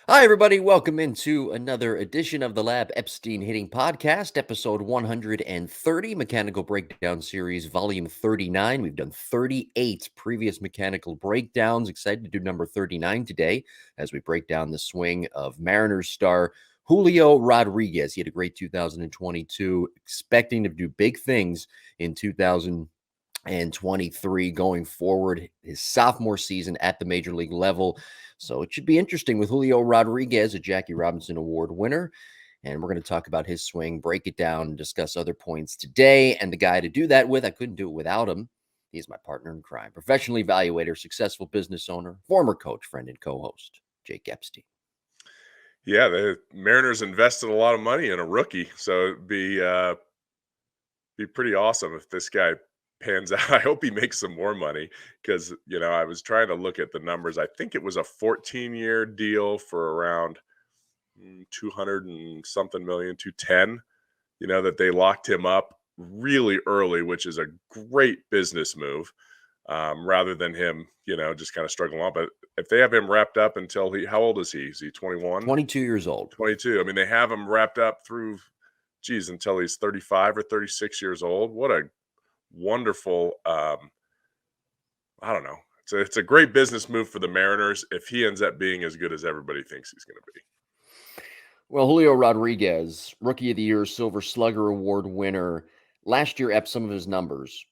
Hi, everybody. Welcome into another edition of the Lab Epstein Hitting Podcast, episode 130, Mechanical Breakdown Series, volume 39. We've done 38 previous mechanical breakdowns. Excited to do number 39 today as we break down the swing of Mariners star Julio Rodriguez. He had a great 2022, expecting to do big things in 2023 going forward, his sophomore season at the major league level. So it should be interesting with Julio Rodriguez, a Jackie Robinson Award winner. And we're going to talk about his swing, break it down, and discuss other points today. And the guy to do that with, I couldn't do it without him. He's my partner in crime, professional evaluator, successful business owner, former coach, friend, and co-host, Jake Epstein. Yeah, the Mariners invested a lot of money in a rookie, so it'd be pretty awesome if this guy pans out. I hope he makes some more money because I was trying to look at the numbers. I think it was a 14-year deal for around 200 and something million, 210. That they locked him up really early, which is a great business move. Rather than him, just kind of struggling on. But if they have him wrapped up until how old is he? Is he 21? 22 years old. 22. I mean, they have him wrapped up through, until he's 35 or 36 years old. What a wonderful, I don't know. It's a great business move for the Mariners if he ends up being as good as everybody thinks he's going to be. Well, Julio Rodriguez, Rookie of the Year, Silver Slugger Award winner. Last year, up some of his numbers.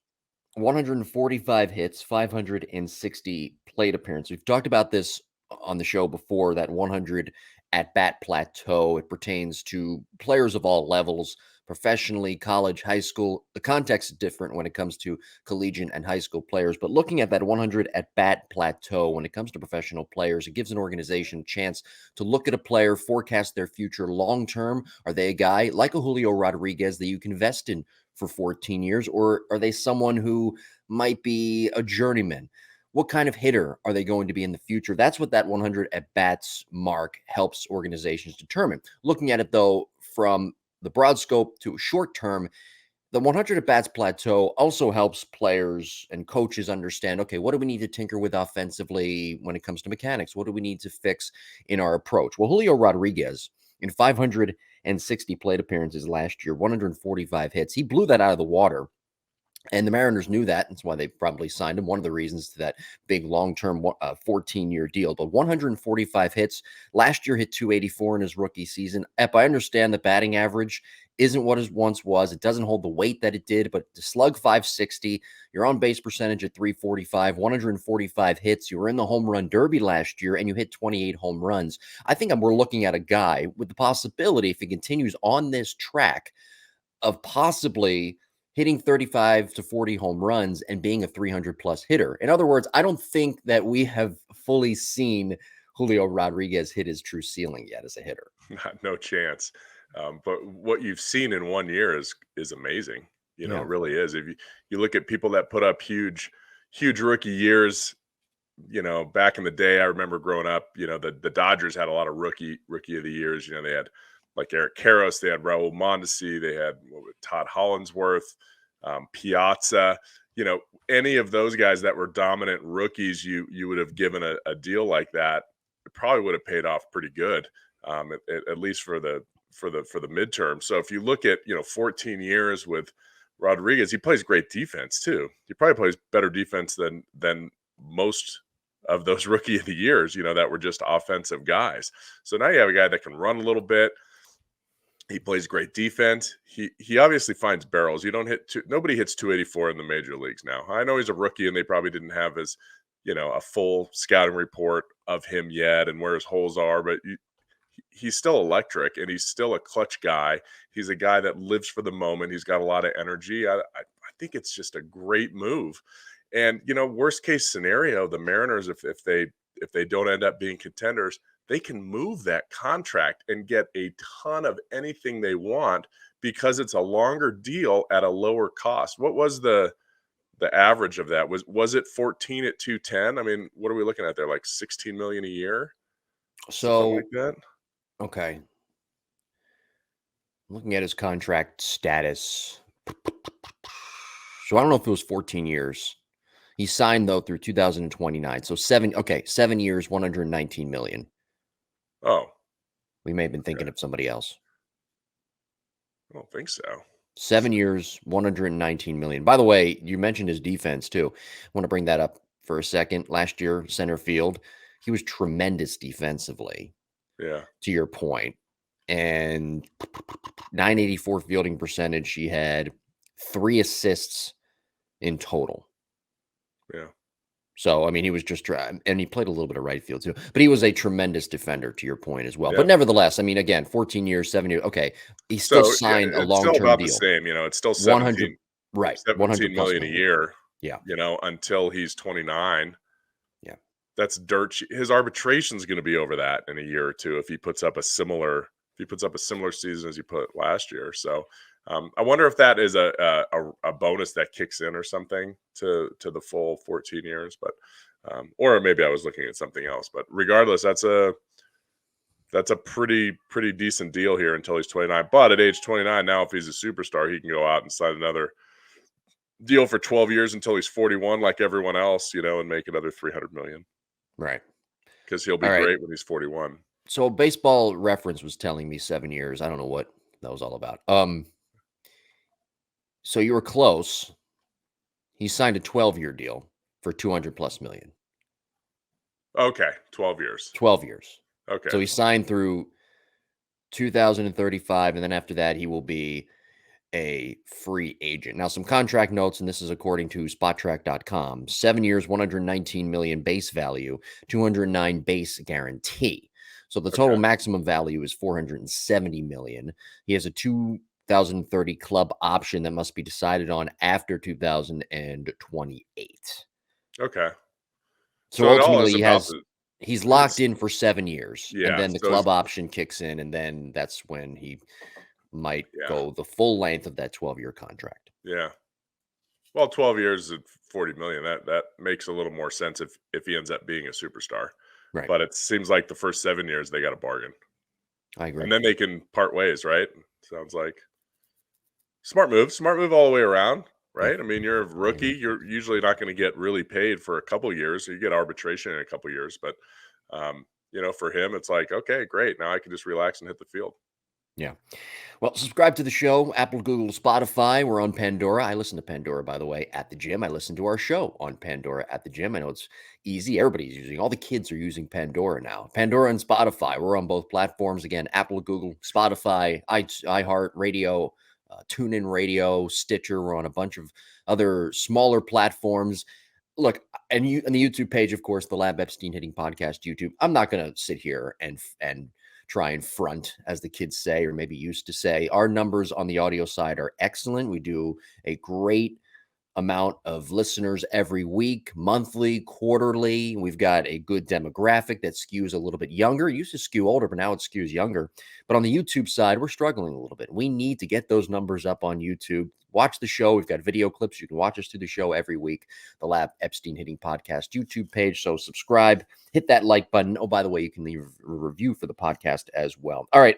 145 hits, 560 plate appearances. We've talked about this on the show before, that 100 at bat plateau. It pertains to players of all levels, professionally, college, high school. The context is different when it comes to collegiate and high school players, but looking at that 100 at bat plateau when it comes to professional players, it gives an organization a chance to look at a player, forecast their future long term. Are they a guy like a Julio Rodriguez that you can invest in for 14 years, or are they someone who might be a journeyman? What kind of hitter are they going to be in the future? That's what that 100 at bats mark helps organizations determine. Looking at it, though, from the broad scope to short term, the 100 at bats plateau also helps players and coaches understand, okay, what do we need to tinker with offensively when it comes to mechanics? What do we need to fix in our approach? Well, Julio Rodriguez, in 560 plate appearances last year, 145 hits, he blew that out of the water. And the Mariners knew that. That's why they probably signed him. One of the reasons to that big long-term 14-year deal. But 145 hits. Last year hit 284 in his rookie season. Ep, I understand the batting average isn't what it once was. It doesn't hold the weight that it did. But to slug 560, your on-base percentage at 345, 145 hits. You were in the home run derby last year, and you hit 28 home runs. I think we're looking at a guy with the possibility, if he continues on this track, of possibly hitting 35 to 40 home runs and being a 300 plus hitter. In other words, I don't think that we have fully seen Julio Rodriguez hit his true ceiling yet as a hitter. No chance. But what you've seen in 1 year is amazing. Yeah. It really is. If you look at people that put up huge rookie years, back in the day, I remember growing up, the Dodgers had a lot of rookie of the years. They had like Eric Karros, they had Raul Mondesi, they had Todd Hollinsworth, Piazza. Any of those guys that were dominant rookies, you would have given a deal like that. It probably would have paid off pretty good, at least for the midterm. So if you look at 14 years with Rodriguez, he plays great defense too. He probably plays better defense than most of those rookie of the years, that were just offensive guys. So now you have a guy that can run a little bit. He plays great defense. He obviously finds barrels. Nobody hits 284 in the major leagues now. I know he's a rookie and they probably didn't have his, a full scouting report of him yet and where his holes are, but he's still electric and he's still a clutch guy. He's a guy that lives for the moment. He's got a lot of energy. I think it's just a great move. And worst case scenario, the Mariners, if they don't end up being contenders, they can move that contract and get a ton of anything they want because it's a longer deal at a lower cost. What was the average of that? Was it 14 at 210? I mean, what are we looking at there? Like 16 million a year? Something like So, that? okay. Looking at his contract status. So I don't know if it was 14 years. He signed though through 2029. So 7 years, 119 million. Oh, We may have been okay. thinking of somebody else. I don't think so. 7 years, 119 million. By the way, you mentioned his defense too. I want to bring that up for a second. Last year, center field, he was tremendous defensively, Yeah. to your point. And 984 fielding percentage. He had 3 assists in total. Yeah. So, I mean, he was just trying, and he played a little bit of right field too, but he was a tremendous defender, to your point as well. Yeah. But nevertheless, I mean, again, 14 years, 7 years. Okay. He still So yeah, signed a it's still long-term about the deal. same. It's still 100, right. 100 17 plus million a million. year, Yeah. until he's 29. Yeah. That's dirt cheap. His arbitration is going to be over that in a year or two if he puts up a similar season as he put last year. So I wonder if that is a bonus that kicks in or something to the full 14 years, but or maybe I was looking at something else. But regardless, that's a pretty decent deal here until he's 29. But at age 29 now, if he's a superstar, he can go out and sign another deal for 12 years until he's 41, like everyone else, and make another 300 million. Right. Because he'll be All right. great when he's 41. So Baseball Reference was telling me 7 years. I don't know what that was all about. So you were close. He signed a 12-year deal for 200 plus million. Okay, 12 years. 12 years. Okay. So he signed through 2035, and then after that, he will be a free agent. Now, some contract notes, and this is according to SpotTrack.com. 7 years, 119 million base value, 209 base guarantee. So the total maximum value is 470 million. He has a 2030 club option that must be decided on after 2028. Okay. So it all is ultimately, about he's locked in for 7 years, and yeah. then the So club option kicks in, and then that's when he might go the full length of that 12-year contract. Yeah. Well, 12 years at 40 million, that makes a little more sense if he ends up being a superstar. Right. But it seems like the first 7 years they got a bargain. I agree. And then they can part ways, right? Sounds like smart move all the way around, right? I mean, you're a rookie, you're usually not going to get really paid for a couple years, so you get arbitration in a couple years, but for him it's like, okay, great, now I can just relax and hit the field. Yeah. Well, subscribe to the show, Apple, Google, Spotify. We're on Pandora. I listen to Pandora, by the way, at the gym. I listen to our show on Pandora at the gym. I know it's easy. Everybody's using, all the kids are using Pandora now. Pandora and Spotify. We're on both platforms. Again, Apple, Google, Spotify, iHeart Radio, TuneIn Radio, Stitcher. We're on a bunch of other smaller platforms. Look, and you and the YouTube page, of course, the Lab Epstein Hitting Podcast YouTube. I'm not going to sit here and try and front, as the kids say, or maybe used to say. Our numbers on the audio side are excellent. We do a great amount of listeners every week, monthly, quarterly. We've got a good demographic that skews a little bit younger. It used to skew older, but now it skews younger. But on the YouTube side, we're struggling a little bit. We need to get those numbers up on YouTube. Watch the show. We've got video clips. You can watch us through the show every week. The Lab Epstein Hitting Podcast YouTube page. So subscribe, hit that like button. Oh, by the way, you can leave a review for the podcast as well. All right.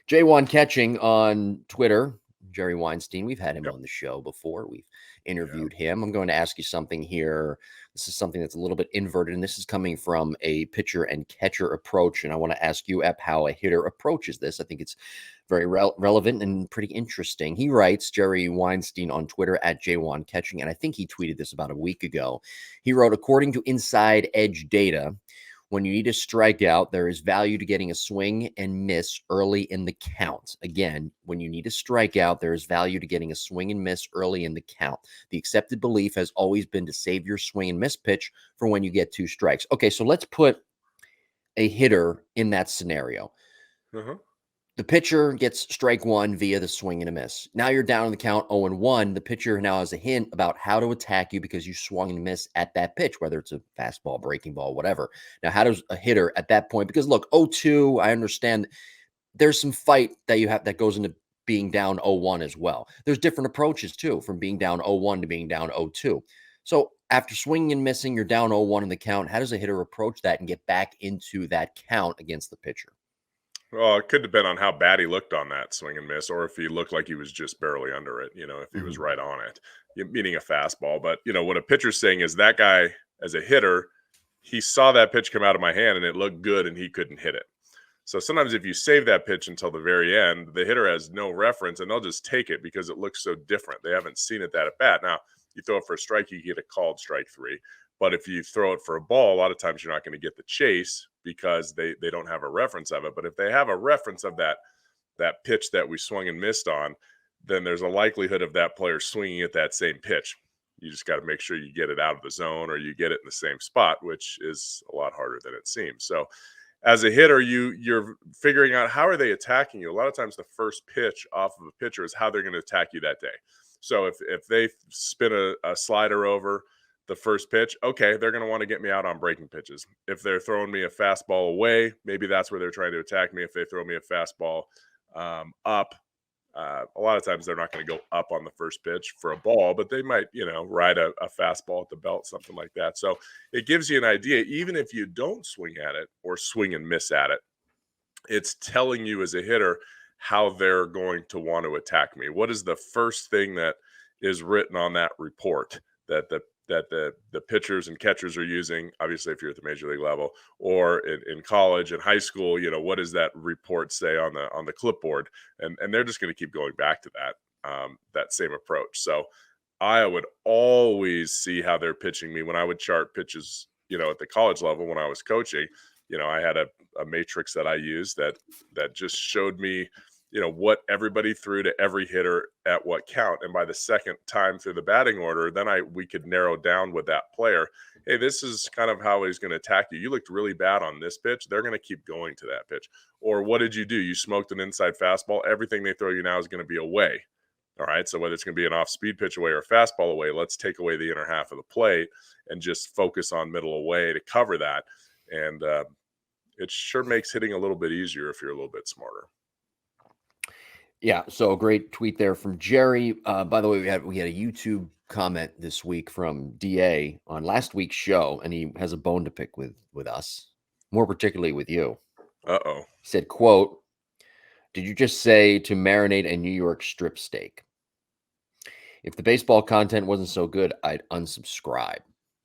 J1 Catching on Twitter. Jerry Weinstein. We've had him on the show before. We've interviewed him. I'm going to ask you something here. This is something that's a little bit inverted, and this is coming from a pitcher and catcher approach. And I want to ask you, Ep, how a hitter approaches this. I think it's very relevant and pretty interesting. He writes, Jerry Weinstein on Twitter at J1 Catching, and I think he tweeted this about a week ago. He wrote, according to Inside Edge data, when you need a strikeout, there is value to getting a swing and miss early in the count. Again, when you need a strikeout, there is value to getting a swing and miss early in the count. The accepted belief has always been to save your swing and miss pitch for when you get 2 strikes. Okay, so let's put a hitter in that scenario. The pitcher gets strike 1 via the swing and a miss. Now you're down in the count 0-1. The pitcher now has a hint about how to attack you because you swung and missed at that pitch, whether it's a fastball, breaking ball, whatever. Now, how does a hitter at that point? Because look, 0-2, I understand there's some fight that you have that goes into being down 0-1 as well. There's different approaches too, from being down 0-1 to being down 0-2. So after swinging and missing, you're down 0-1 in the count. How does a hitter approach that and get back into that count against the pitcher? Well, it could depend on how bad he looked on that swing and miss, or if he looked like he was just barely under it, if he was right on it, meaning a fastball. But, what a pitcher's saying is that guy, as a hitter, he saw that pitch come out of my hand and it looked good and he couldn't hit it. So sometimes if you save that pitch until the very end, the hitter has no reference and they'll just take it because it looks so different. They haven't seen it that at bat. Now, you throw it for a strike, you get a called strike 3. But if you throw it for a ball, a lot of times you're not going to get the chase because they don't have a reference of it. But if they have a reference of that pitch that we swung and missed on, then there's a likelihood of that player swinging at that same pitch. You just got to make sure you get it out of the zone or you get it in the same spot, which is a lot harder than it seems. So as a hitter, you're figuring out how are they attacking you. A lot of times the first pitch off of a pitcher is how they're going to attack you that day. So if they spin a slider over the first pitch, okay, they're going to want to get me out on breaking pitches. If they're throwing me a fastball away, maybe that's where they're trying to attack me. If they throw me a fastball up, a lot of times they're not going to go up on the first pitch for a ball, but they might, ride a fastball at the belt, something like that. So it gives you an idea, even if you don't swing at it or swing and miss at it, it's telling you as a hitter how they're going to want to attack me. What is the first thing that is written on that report that the pitchers and catchers are using, obviously if you're at the major league level, or in college and high school, what does that report say on the clipboard? And they're just going to keep going back to that same approach. So I would always see how they're pitching me when I would chart pitches, at the college level when I was coaching. I had a matrix that I used that just showed me what everybody threw to every hitter at what count. And by the second time through the batting order, then we could narrow down with that player. Hey, this is kind of how he's going to attack you. You looked really bad on this pitch. They're going to keep going to that pitch. Or what did you do? You smoked an inside fastball. Everything they throw you now is going to be away. All right. So whether it's going to be an off-speed pitch away or a fastball away, let's take away the inner half of the plate and just focus on middle away to cover that. And it sure makes hitting a little bit easier if you're a little bit smarter. Yeah, so a great tweet there from Jerry. By the way, we had a YouTube comment this week from DA on last week's show, and he has a bone to pick with us, more particularly with you. Uh-oh. He said, quote, "Did you just say to marinate a New York strip steak? If the baseball content wasn't so good, I'd unsubscribe.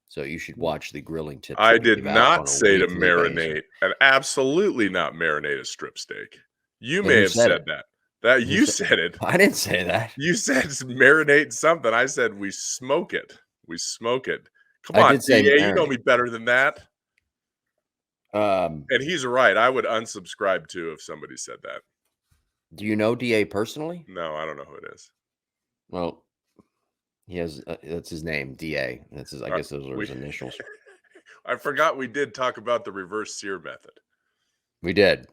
So you should watch the grilling tips." I did not say to marinate, and absolutely not marinate a strip steak. You may have said that. That you said it. I didn't say that. You said marinate something. I said we smoke it. We smoke it. Come on, DA, you know me better than that. And he's right. I would unsubscribe too if somebody said that. Do you know DA personally? No, I don't know who it is. Well, he has that's his name, DA. That's his. I guess those are his initials. I forgot we did talk about the reverse sear method. We did.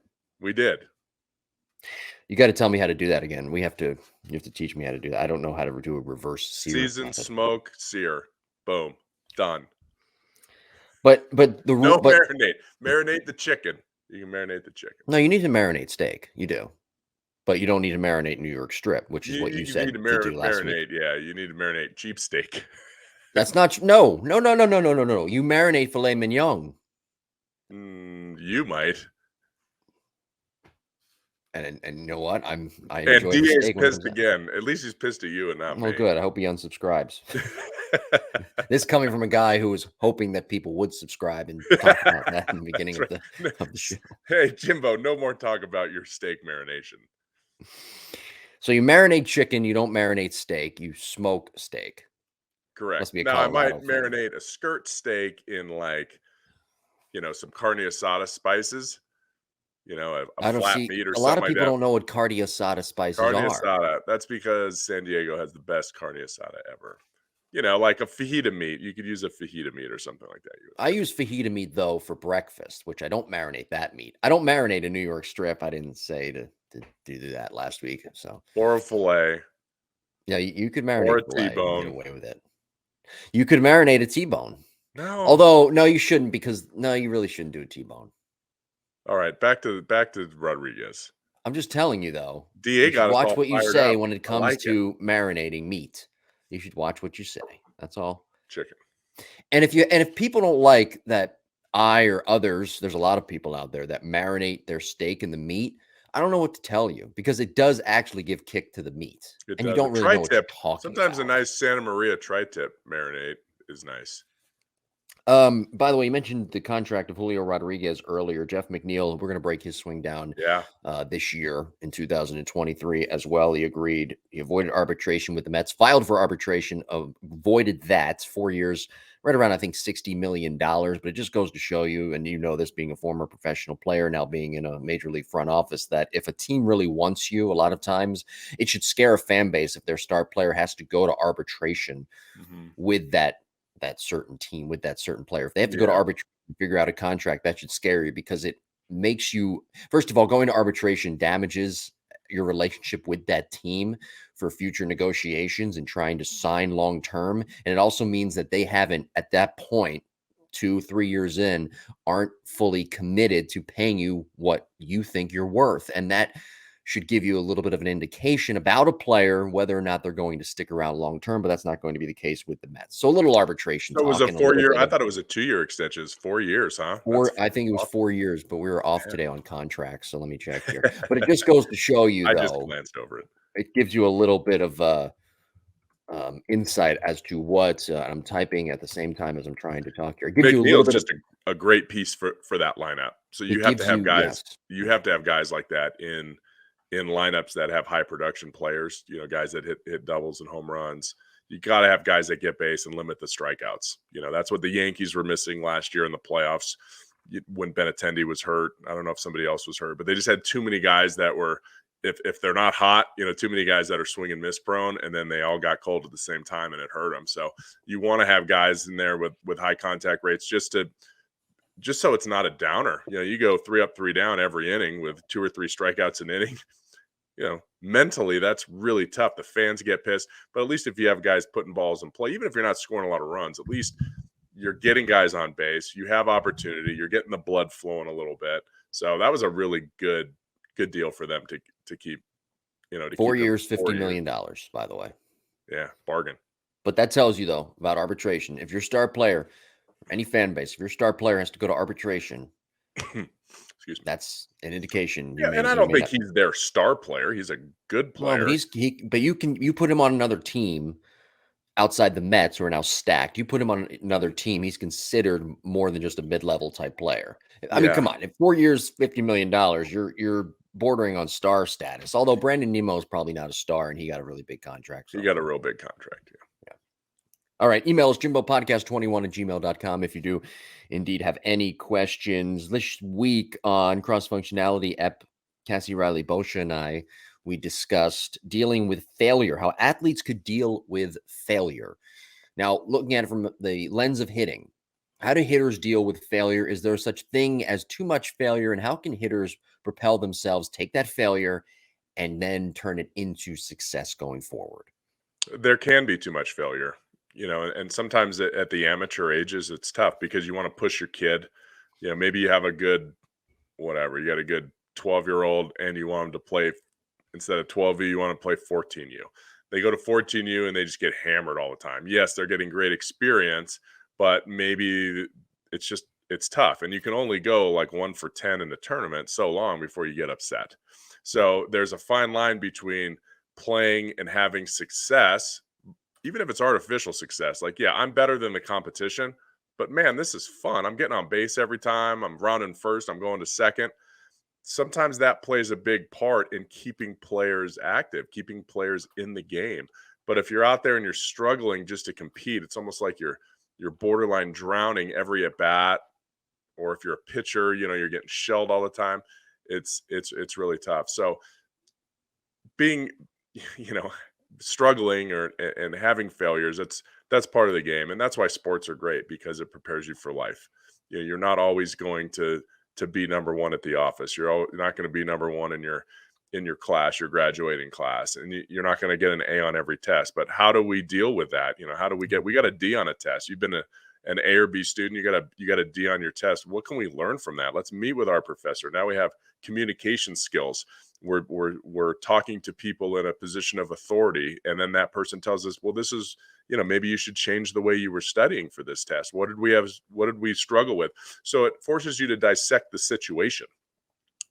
You got to tell me how to do that again. You have to teach me how to do that. I don't know how to do a reverse sear. Season, smoke, sear. Boom. Done. But the rule. Marinate the chicken. You can marinate the chicken. No, you need to marinate steak. You do. But you don't need to marinate New York strip, which is what you said to do last week. Yeah, you need to marinate cheap steak. That's not no. You marinate filet mignon. You might. And you know what? I enjoy the steak. Pissed again. At least he's pissed at you and not me. Well, good. I hope he unsubscribes. This coming from a guy who was hoping that people would subscribe and talk about that in the beginning of the show. Hey, Jimbo, no more talk about your steak marination. So you marinate chicken. You don't marinate steak. You smoke steak. Correct. Must be a now, I might thing. marinate a skirt steak in some carne asada spices. A flat meat or something like that. A lot of people don't know what carne asada spices are. Carne asada. That's because San Diego has the best carne asada ever. Like a fajita meat. You could use a fajita meat or something like that. I use fajita meat, though, for breakfast, which I don't marinate that meat. I don't marinate a New York strip. I didn't say to do that last week. So or a filet. Yeah, you could marinate or a filet T-bone. And get away with it. You could marinate a T-bone. No. Although, no, you shouldn't you really shouldn't do a T-bone. All right, back to Rodriguez. I'm just telling you, though. DA got watch what you say when it comes to marinating meat. You should watch what you say. That's all. Chicken. And if people don't like that, I or others, there's a lot of people out there that marinate their steak in the meat. I don't know what to tell you because it does actually give kick to the meat, and you don't really know what you're talking Sometimes about. a nice Santa Maria tri-tip marinade is nice. By the way, you mentioned the contract of Julio Rodriguez earlier. Jeff McNeil, we're going to break his swing down Yeah. this year in 2023 as well. He agreed. He avoided arbitration with the Mets, filed for arbitration, avoided that 4 years, right around, I think, $60 million. But it just goes to show you, and you know this being a former professional player, now being in a major league front office, that if a team really wants you, a lot of times it should scare a fan base if their star player has to go to arbitration Hmm. with that certain team, with that certain player. If they have to go to Yeah. arbitration and figure out a contract, that should scare you because it makes you, first of all, going to arbitration damages your relationship with that team for future negotiations and trying to sign long term. And it also means that they haven't, at that point, 2-3 years in, aren't fully committed to paying you what you think you're worth. And that should give you a little bit of an indication about a player, whether or not they're going to stick around long term, but that's not going to be the case with the Mets. So a little arbitration So it was talk a and a little 4 year. bit I of thought it was a 2 year extension. It's 4 years, huh? That's four, I think it was awesome. 4 years, but we were off Man. today on contracts. So let me check here. But it just goes to show you, I just though, glanced over it. it gives you a little bit of insight as to what I'm typing at the same time as I'm trying to talk here. It gives you a little McNeil's bit of, just a great piece for that lineup. So it gives you, yes. you have to have guys like that in lineups that have high production players, guys that hit doubles and home runs. You got to have guys that get base and limit the strikeouts. That's what the Yankees were missing last year in the playoffs when Benintendi was hurt. I don't know if somebody else was hurt, but they just had too many guys that were, if they're not hot, too many guys that are swing and miss prone, and then they all got cold at the same time and it hurt them. So you want to have guys in there with high contact rates just so it's not a downer. You go 3 up, 3 down every inning with 2 or 3 strikeouts an inning. Mentally, that's really tough. The fans get pissed, but at least if you have guys putting balls in play, even if you're not scoring a lot of runs, at least you're getting guys on base. You have opportunity. You're getting the blood flowing a little bit. So that was a really good deal for them to keep. To 4 keep them years, for 4 $50 years. million, by the way. Yeah, bargain. But that tells you, though, about arbitration. If your star player, any fan base, if your star player has to go to arbitration, Excuse me. that's an indication. Yeah, and I don't think he's their star player. He's a good player. Well, but you put him on another team outside the Mets, who are now stacked. You put him on another team, he's considered more than just a mid-level type player. I mean, come on, in 4 years, $50 million, you're bordering on star status. Although Brandon Nimmo is probably not a star, and he got a really big contract. So. He got a real big contract. Yeah. All right. Email is jimbopodcast21@gmail.com if you do indeed have any questions. This week on Cross-Functionality, Cassie Riley Boscia and I, we discussed dealing with failure, how athletes could deal with failure. Now, looking at it from the lens of hitting, how do hitters deal with failure? Is there such thing as too much failure? And how can hitters propel themselves, take that failure, and then turn it into success going forward? There can be too much failure. And sometimes at the amateur ages, it's tough because you want to push your kid. Maybe you have a good, whatever, you got a good 12-year-old and you want them to play, instead of 12U, you want to play 14U. They go to 14U and they just get hammered all the time. Yes, they're getting great experience, but maybe it's tough. And you can only go like 1 for 10 in the tournament so long before you get upset. So there's a fine line between playing and having success, even if it's artificial success. Like, yeah, I'm better than the competition, but man, this is fun. I'm getting on base every time. I'm rounding first. I'm going to second. Sometimes that plays a big part in keeping players active, keeping players in the game. But if you're out there and you're struggling just to compete, it's almost like you're borderline drowning every at bat. Or if you're a pitcher, you're getting shelled all the time. It's really tough. So being, struggling and having failures, that's part of the game. And that's why sports are great, because it prepares you for life. You're not always going to be number one at the office. You're not going to be number one in your class, your graduating class, and you're not going to get an A on every test. But how do we deal with that? How do we got a D on a test? You've been an A or B student, you got a D on your test. What can we learn from that? Let's meet with our professor. Now we have communication skills. We're talking to people in a position of authority, and then that person tells us, well, this is, maybe you should change the way you were studying for this test. What did we struggle with? So it forces you to dissect the situation,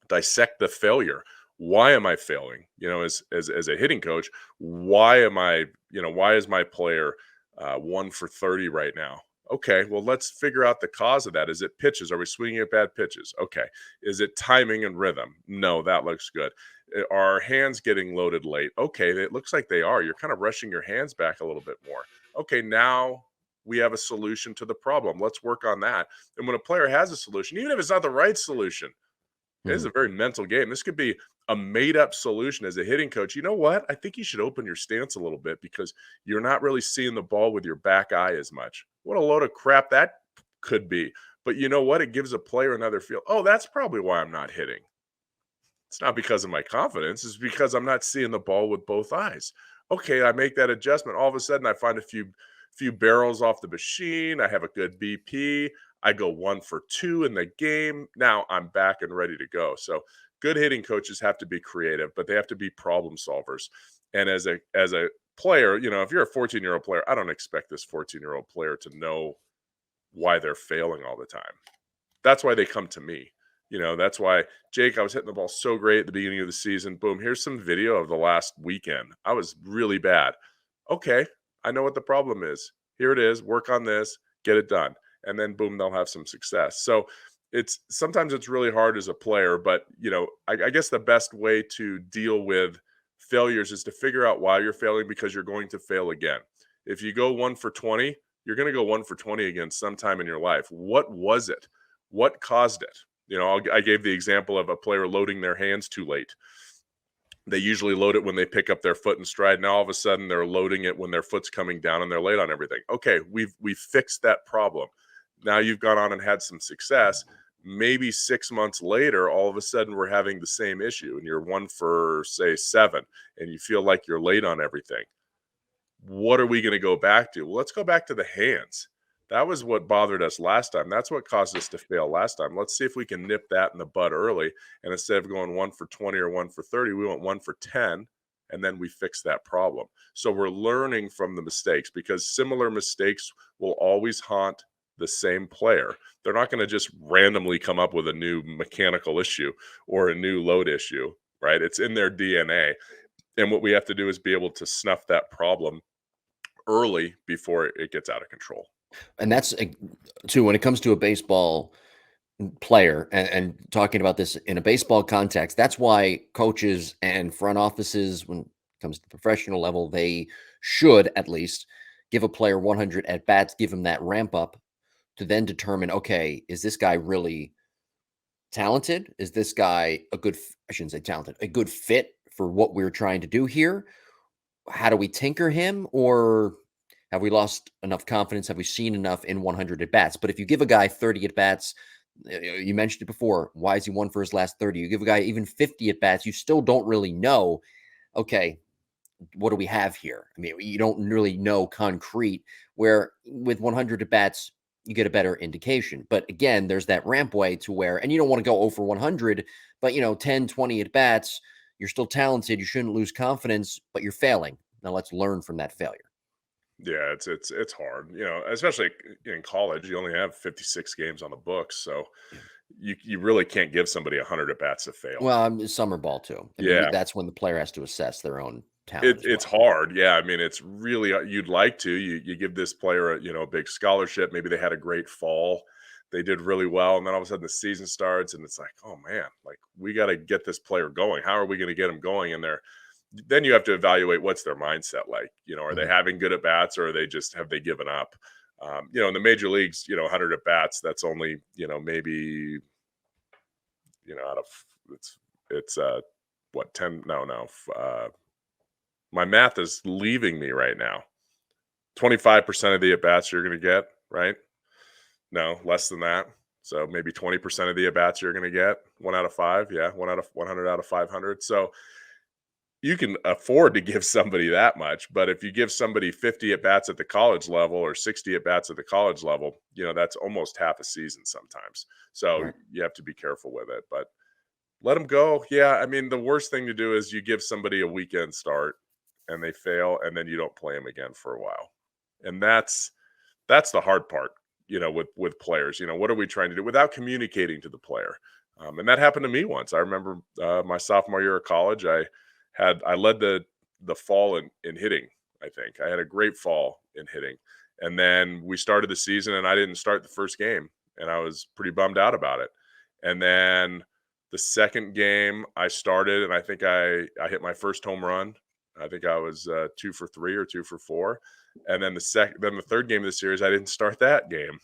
dissect the failure. Why am I failing? As a hitting coach, why is my player 1 for 30 right now? Okay, well, let's figure out the cause of that. Is it pitches? Are we swinging at bad pitches? Okay. Is it timing and rhythm? No, that looks good. Are our hands getting loaded late? Okay, it looks like they are. You're kind of rushing your hands back a little bit more. Okay, now we have a solution to the problem. Let's work on that. And when a player has a solution, even if it's not the right solution, it is Mhm. a very mental game. This could be a made up solution as a hitting coach. You know what? I think you should open your stance a little bit because you're not really seeing the ball with your back eye as much. What a load of crap that could be. But you know what? It gives a player another feel. Oh, that's probably why I'm not hitting. It's not because of my confidence. It's because I'm not seeing the ball with both eyes. Okay, I make that adjustment. All of a sudden, I find a few barrels off the machine. I have a good BP. I go 1 for 2 in the game. Now I'm back and ready to go. So good hitting coaches have to be creative, but they have to be problem solvers. And as a player, if you're a 14-year-old player, I don't expect this 14-year-old player to know why they're failing all the time. That's why they come to me. That's why, Jake, I was hitting the ball so great at the beginning of the season. Boom, here's some video of the last weekend. I was really bad. Okay, I know what the problem is. Here it is. Work on this, get it done. And then boom, they'll have some success. So it's sometimes it's really hard as a player, but I guess the best way to deal with failures is to figure out why you're failing because you're going to fail again. If you go 1 for 20, you're going to go 1 for 20 again sometime in your life. What was it? What caused it? I gave the example of a player loading their hands too late. They usually load it when they pick up their foot and stride. Now all of a sudden they're loading it when their foot's coming down and they're late on everything. Okay, we've fixed that problem. Now you've gone on and had some success. Maybe 6 months later, all of a sudden we're having the same issue, and you're 1 for, say, 7, and you feel like you're late on everything. What are we going to go back to? Well, let's go back to the hands. That was what bothered us last time. That's what caused us to fail last time. Let's see if we can nip that in the bud early. And instead of going 1 for 20 or 1 for 30, we went 1 for 10, and then we fix that problem. So we're learning from the mistakes because similar mistakes will always haunt the same player. They're not going to just randomly come up with a new mechanical issue or a new load issue, right? It's in their DNA. And what we have to do is be able to snuff that problem early before it gets out of control. And that's too, when it comes to a baseball player, and talking about this in a baseball context, that's why coaches and front offices, when it comes to the professional level, they should at least give a player 100 at bats, give him that ramp up to then determine, okay, is this guy really talented? Is this guy a good, I shouldn't say talented, a good fit for what we're trying to do here? How do we tinker him? Or have we lost enough confidence? Have we seen enough in 100 at bats? But if you give a guy 30 at bats, you mentioned it before. Why is he one for his last 30? You give a guy even 50 at bats, you still don't really know. Okay, what do we have here? I mean, you don't really know concrete. Where with 100 at bats, you get a better indication. But again, there's that rampway to where, and you don't want to go over 100, but 10, 20 at bats, you're still talented. You shouldn't lose confidence, but you're failing. Now let's learn from that failure. Yeah, it's hard, especially in college. You only have 56 games on the books, so Yeah. you really can't give somebody 100 at bats to fail. Well, summer ball too. I mean, Yeah, that's when the player has to assess their own talent as it's well. hard. Yeah, I mean, it's really you'd like to. You give this player a big scholarship. Maybe they had a great fall, they did really well, and then all of a sudden the season starts, and it's like, oh man, like we got to get this player going. How are we going to get him going? And then you have to evaluate what's their mindset like. Are they Mhm. having good at bats, or are they just have they given up? In the major leagues, 100 at bats, that's only maybe out of it's what 10? No. My math is leaving me right now. 25% of the at bats you're going to get, right? No, less than that. So maybe 20% of the at bats you're going to get. 1 out of 5, yeah, 100 out of 500. So you can afford to give somebody that much, but if you give somebody 50 at bats at the college level or 60 at bats at the college level, that's almost half a season sometimes. So Right. you have to be careful with it, but let them go. Yeah, I mean, the worst thing to do is you give somebody a weekend start and they fail, and then you don't play them again for a while. And that's the hard part, with players. What are we trying to do without communicating to the player? And that happened to me once. I remember my sophomore year of college. I led the fall in hitting. I think I had a great fall in hitting, And then we started the season and I didn't start the first game, and I was pretty bummed out about it. And then the second game I started, and I think I hit my first home run. I think I was 2 for 3 or 2 for 4. And then the third game of the series, I didn't start that game.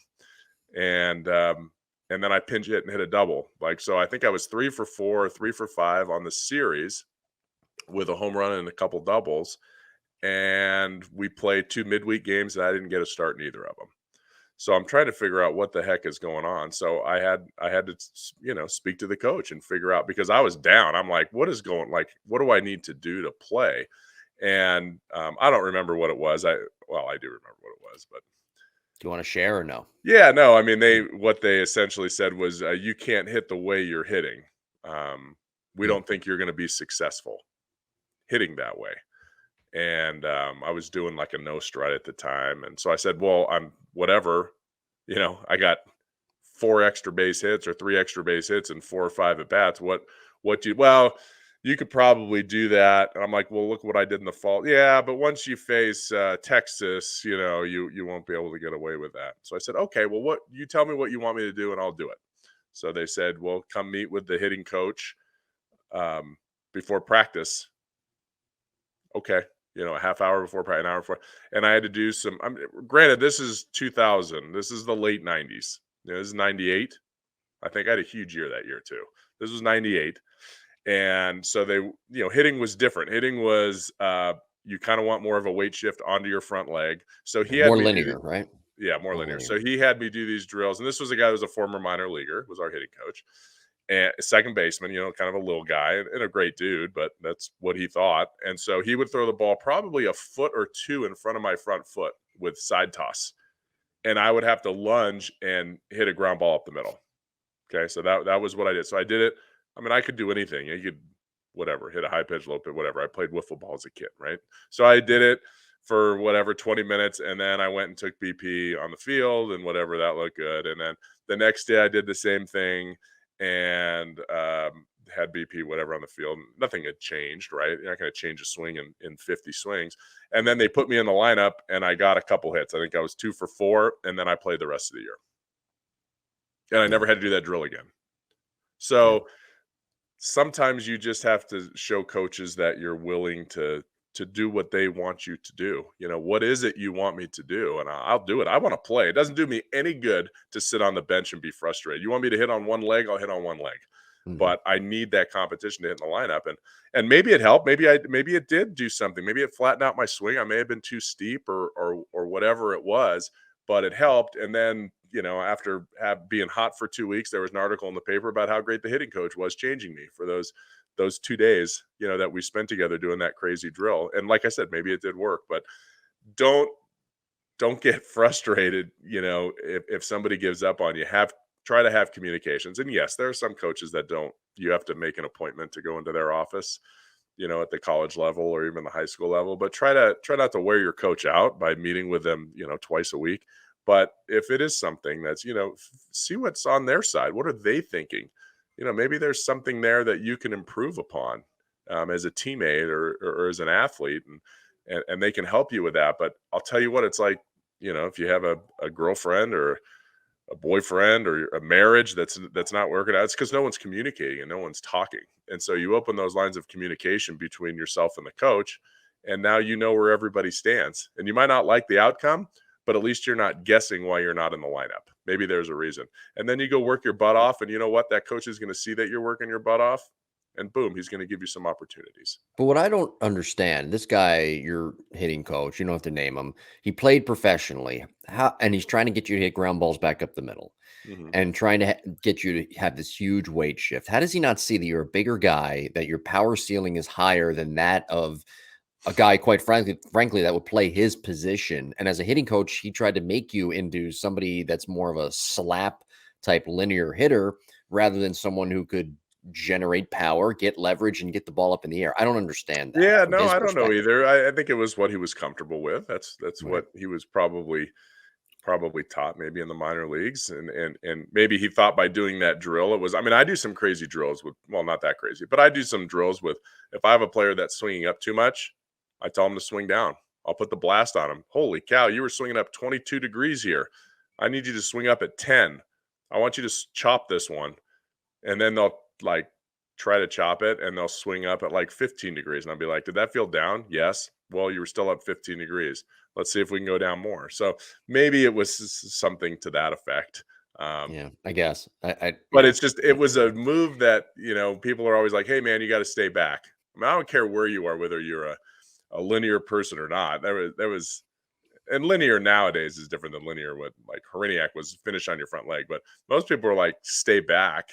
And then I pinch hit and hit a double. Like, so I think I was 3 for 4, 3 for 5 on the series with a home run and a couple doubles. And we played 2 midweek games and I didn't get a start in either of them. So I'm trying to figure out what the heck is going on. So I had to, speak to the coach and figure out, because I was down. I'm like, what do I need to do to play? And I don't remember what it was. I do remember what it was, but Do you want to share or no? yeah, no, I mean, what they essentially said was, you can't hit the way you're hitting. We don't think you're going to be successful hitting that way. And I was doing like a no stride at the time. And so I said, well, I'm whatever, I got 4 extra base hits or 3 extra base hits and 4 or 5 at bats. Well, you could probably do that. And I'm like, well, look what I did in the fall. Yeah, but once you face Texas, you won't be able to get away with that. So I said, okay, well, you tell me what you want me to do and I'll do it. So they said, well, come meet with the hitting coach before practice. Okay. A half hour before, probably an hour before. And I had to do some, granted, this is 2000. This is the late 90s. This is 98. I think I had a huge year that year too. This was 98. And so they, hitting was different. Hitting was, you kind of want more of a weight shift onto your front leg. So he had More me linear, right? Yeah, more linear. So he had me do these drills. And this was a guy who was a former minor leaguer, was our hitting coach. And second baseman, kind of a little guy and a great dude, but that's what he thought. And so he would throw the ball probably a foot or 2 in front of my front foot with side toss. And I would have to lunge and hit a ground ball up the middle. Okay. So that was what I did. So I did it. I mean, I could do anything. You could, whatever, hit a high pitch, low pitch, whatever. I played wiffle ball as a kid. Right. So I did it for 20 minutes. And then I went and took BP on the field and whatever, that looked good. And then the next day I did the same thing and had BP, whatever, on the field. Nothing had changed, right? You're not going to change a swing in 50 swings. And then they put me in the lineup and I got a couple hits. I think I was 2 for 4, and then I played the rest of the year. And I never had to do that drill again. So sometimes you just have to show coaches that you're willing to do what they want you to do. What is it you want me to do? And I'll do it. I want to play. It doesn't do me any good to sit on the bench and be frustrated. You want me to hit on one leg? I'll hit on one leg. Mm-hmm. But I need that competition to hit in the lineup. And maybe it helped. Maybe it did do something. Maybe it flattened out my swing. I may have been too steep or whatever it was, but it helped. And then, after being hot for 2 weeks, there was an article in the paper about how great the hitting coach was changing me for those 2 days, that we spent together doing that crazy drill. And like I said, maybe it did work, but don't get frustrated. If somebody gives up on you, try to have communications. And yes, there are some coaches that don't. You have to make an appointment to go into their office, at the college level or even the high school level, but try not to wear your coach out by meeting with them, twice a week. But if it is something that's, see what's on their side. What are they thinking? Maybe there's something there that you can improve upon as a teammate or as an athlete, and they can help you with that. But I'll tell you what it's like, if you have a girlfriend or a boyfriend or a marriage that's not working out, it's because no one's communicating and no one's talking. And so you open those lines of communication between yourself and the coach, and now you know where everybody stands. And you might not like the outcome, but at least you're not guessing why you're not in the lineup. Maybe there's a reason. And then you go work your butt off, and you know what? That coach is going to see that you're working your butt off, and boom, he's going to give you some opportunities. But what I don't understand, this guy, your hitting coach, you don't have to name him. He played professionally, and he's trying to get you to hit ground balls back up the middle, and trying to get you to have this huge weight shift. How does he not see that you're a bigger guy, that your power ceiling is higher than that of a guy, quite frankly, that would play his position? And as a hitting coach, he tried to make you into somebody that's more of a slap type linear hitter rather than someone who could generate power, get leverage, and get the ball up in the air. I don't understand that. Yeah, no, I don't know either. I think it was what he was comfortable with. That's right. What he was probably taught maybe in the minor leagues. And maybe he thought by doing that drill, it was, I do some crazy drills with, well, not that crazy, but I do some drills with, if I have a player that's swinging up too much, I tell him to swing down. I'll put the blast on them. Holy cow, you were swinging up 22 degrees here. I need you to swing up at 10. I want you to chop this one. And then they'll like try to chop it and they'll swing up at like 15 degrees. And I'll be like, did that feel down? Yes. Well, you were still up 15 degrees. Let's see if we can go down more. So maybe it was something to that effect. Yeah, I guess. But Yeah. it's just, it was a move that, people are always like, hey, man, you got to stay back. I mean, I don't care where you are, whether you're a linear person or not. And linear nowadays is different than linear. What like Heriniak was finish on your front leg. But most people are like, stay back.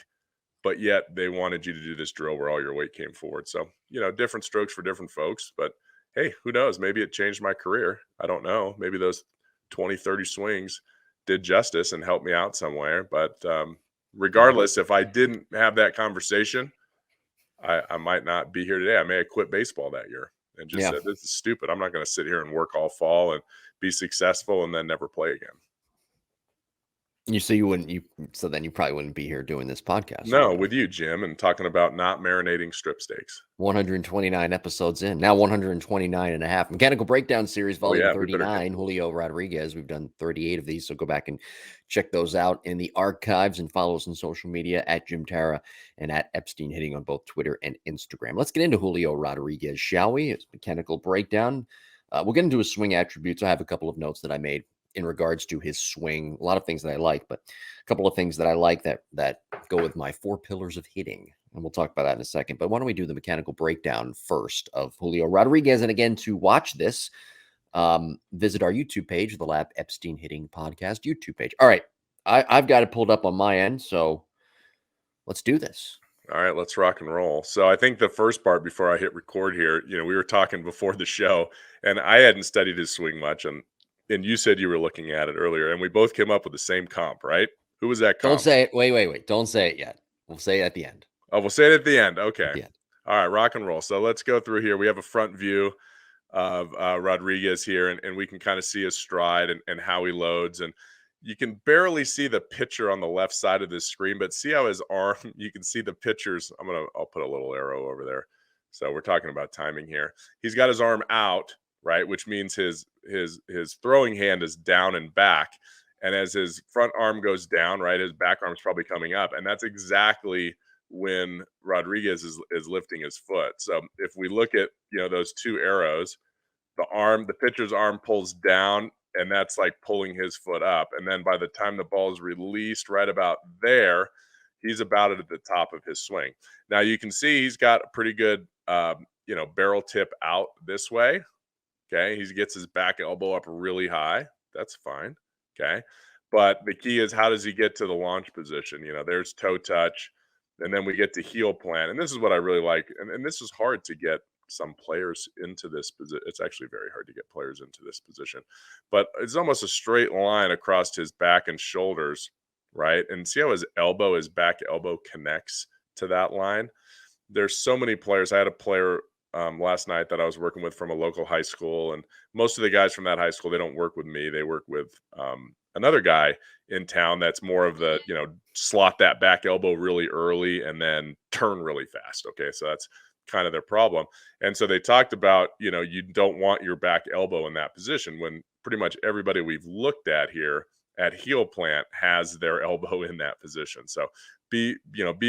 But yet they wanted you to do this drill where all your weight came forward. So, different strokes for different folks. But hey, who knows? Maybe it changed my career. I don't know. Maybe those 20, 30 swings did justice and helped me out somewhere. But Yeah. regardless, if I didn't have that conversation, I might not be here today. I may have quit baseball that year and just Yeah. said, this is stupid. I'm not going to sit here and work all fall and be successful and then never play again. So then you probably wouldn't be here doing this podcast. No, with you, Jim, and talking about not marinating strip steaks. 129 episodes in. Now 129 and a half. Mechanical Breakdown Series, Volume Yeah, we better 39, Julio Rodriguez. We've done 38 of these, so go back and check those out in the archives and follow us on social media at Jim Tara and at Epstein Hitting on both Twitter and Instagram. Let's get into Julio Rodriguez, shall we? It's Mechanical Breakdown. We'll get into his swing attributes. I have a couple of notes that I made in regards to his swing. A lot of things that I like, but a couple of things that I like that go with my 4 pillars of hitting. And we'll talk about that in a second. But why don't we do the mechanical breakdown first of Julio Rodriguez? And again, to watch this, visit our YouTube page, the Lab Epstein Hitting Podcast YouTube page. All right. I've got it pulled up on my end. So let's do this. All right, let's rock and roll. So I think the first part before I hit record here, we were talking before the show, and I hadn't studied his swing much, and you said you were looking at it earlier, and we both came up with the same comp, right? Who was that comp? Don't say it. Wait. Don't say it yet. We'll say it at the end. Oh, we'll say it at the end. Okay. At the end. All right, rock and roll. So let's go through here. We have a front view of Rodriguez here, and we can kind of see his stride and how he loads. And you can barely see the pitcher on the left side of this screen, but see how his arm, you can see the pitcher's, I'll put a little arrow over there. So we're talking about timing here. He's got his arm out, right? Which means his throwing hand is down and back. And as his front arm goes down, right, his back arm's probably coming up. And that's exactly when Rodriguez is lifting his foot. So if we look at, those two arrows, the pitcher's arm pulls down, and that's like pulling his foot up. And then by the time the ball is released right about there, he's about it at the top of his swing. Now you can see he's got a pretty good, barrel tip out this way. Okay. He gets his back elbow up really high. That's fine. Okay. But the key is, how does he get to the launch position? There's toe touch, and then we get to heel plant. And this is what I really like. And this is hard to get some players into this position. It's actually very hard to get players into this position, but it's almost a straight line across his back and shoulders, right? And see how his back elbow connects to that line. There's so many players. I had a player last night that I was working with from a local high school, and most of the guys from that high school, they don't work with me. They work with another guy in town that's more of the, slot that back elbow really early and then turn really fast. Okay. So that's kind of their problem. And so they talked about, you don't want your back elbow in that position, when pretty much everybody we've looked at here at heel plant has their elbow in that position. So be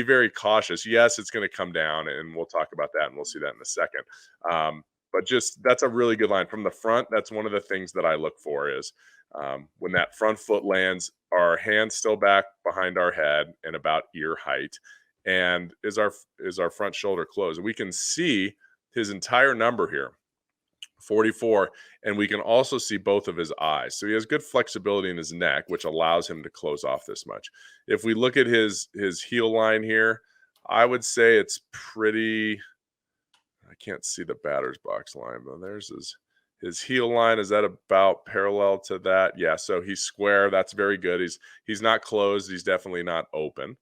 very cautious. Yes, it's going to come down, and we'll talk about that, and we'll see that in a second. But just, that's a really good line from the front. That's one of the things that I look for is when that front foot lands, our hands still back behind our head and about ear height, and is our front shoulder closed. And we can see his entire number here, 44, and we can also see both of his eyes. So he has good flexibility in his neck, which allows him to close off this much. If we look at his heel line here, I would say it's pretty, I can't see the batter's box line, but there's his heel line. Is that about parallel to that? Yeah, so he's square. That's very good. He's not closed. He's definitely not open.